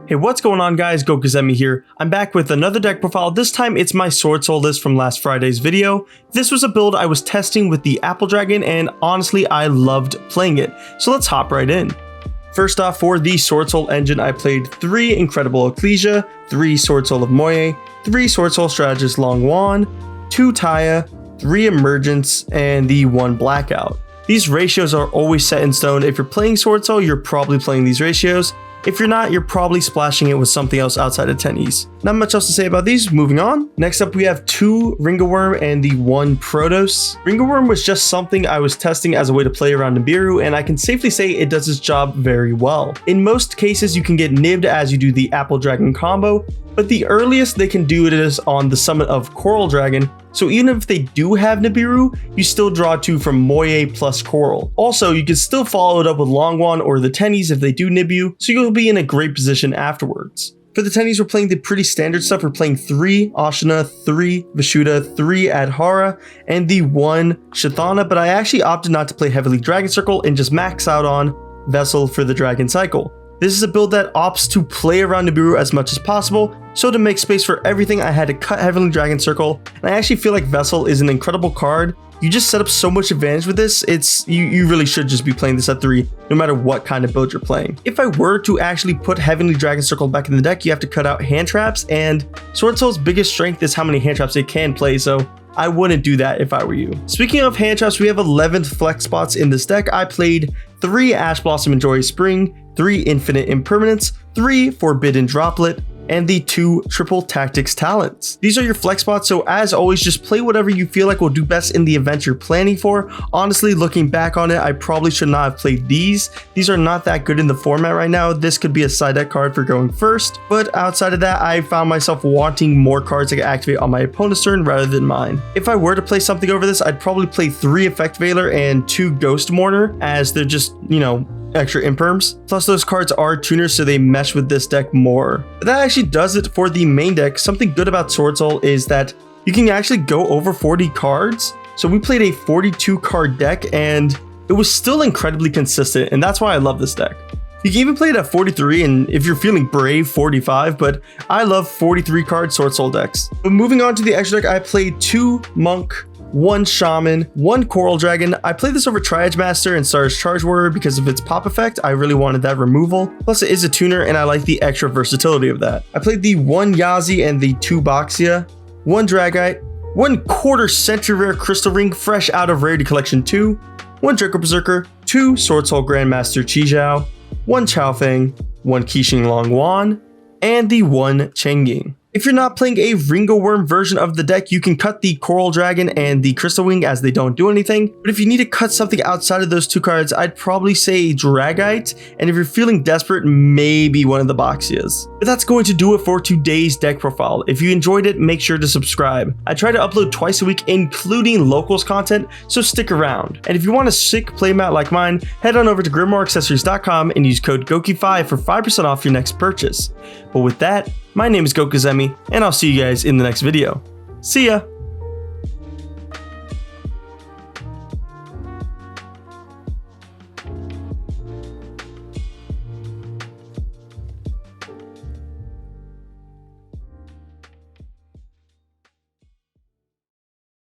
Hey, what's going on guys, Guustavv here. I'm back with another deck profile. This time it's my Swordsoul list from last Friday's video. This was a build I was testing with the Apple Dragon and honestly I loved playing it. So let's hop right in. First off, for the Swordsoul engine, I played 3 Incredible Ecclesia, 3 Swordsoul of Moye, 3 Swordsoul Strategist Long Wan, 2 Taya, 3 Emergence, and the 1 Blackout. These ratios are always set in stone. If you're playing Swordsoul, you're probably playing these ratios. If you're not, you're probably splashing it with something else outside of Tenyi's. Not much else to say about these, moving on. Next up we have 2 Ringawurm and the 1 Protos. Ringawurm was just something I was testing as a way to play around NIBIRU, and I can safely say it does its job very well. In most cases you can get nibbed as you do the Apple Dragon combo, but the earliest they can do it is on the summit of Coral Dragon, so even if they do have NIBIRU, you still draw 2 from Moye plus Coral. Also, you can still follow it up with Longwan or the Tenyi's if they do nib you, so you'll be in a great position afterwards. For the Tenyi's, we're playing the pretty standard stuff. We're playing 3 Ashina, 3 Vishuddha, 3 Adhara, and the 1 Shathana, but I actually opted not to play heavily Dragon Circle and just max out on Vessel for the Dragon Cycle. This is a build that opts to play around NIBIRU as much as possible, so to make space for everything I had to cut Heavenly Dragon Circle, and I actually feel like Vessel is an incredible card. You just set up so much advantage with this, you really should just be playing this at 3, no matter what kind of build you're playing. If I were to actually put Heavenly Dragon Circle back in the deck, you have to cut out hand traps, and Swordsoul's biggest strength is how many hand traps it can play, so I wouldn't do that if I were you. Speaking of hand traps, we have 11 flex spots in this deck. I played 3 Ash Blossom and Joyous Spring, 3 Infinite Impermanence, 3 Forbidden Droplet, and the 2 Triple Tactics Talents. These are your flex spots, so as always, just play whatever you feel like will do best in the event you're planning for. Honestly, looking back on it, I probably should not have played these. These are not that good in the format right now. This could be a side deck card for going first, but outside of that, I found myself wanting more cards I could activate on my opponent's turn rather than mine. If I were to play something over this, I'd probably play 3 Effect Veiler and 2 Ghost Mourner, as they're just, you know, extra imperms. Plus those cards are tuners, so they mesh with this deck more. But that actually does it for the main deck. Something good about Swordsoul is that you can actually go over 40 cards. So we played a 42 card deck and it was still incredibly consistent, and that's why I love this deck. You can even play it at 43, and if you're feeling brave, 45, but I love 43 card Swordsoul decks. But moving on to the extra deck, I played 2 Monk, 1 Shaman, 1 Coral Dragon. I played this over Triage Master and Stars Charge Warrior because of its pop effect. I really wanted that removal. Plus it is a tuner and I like the extra versatility of that. I played the 1 Yazi and the 2 Boxia, 1 Dragite, 1 quarter century rare Crystal Ring fresh out of Rarity Collection 2, 1 Draco Berserker, 2 Swordsoul Grandmaster Qizhao, 1 Chaofeng, 1 Qixing Long Wan, and the 1 Chengying. If you're not playing a Ringawurm version of the deck, you can cut the Coral Dragon and the Crystal Wing as they don't do anything. But if you need to cut something outside of those 2 cards, I'd probably say Dragite. And if you're feeling desperate, maybe one of the Boxias. But that's going to do it for today's deck profile. If you enjoyed it, make sure to subscribe. I try to upload twice a week, including locals content, so stick around. And if you want a sick playmat like mine, head on over to grimoireaccessories.com and use code GOKI5 for 5% off your next purchase. But with that, my name is Guustavv, and I'll see you guys in the next video. See ya!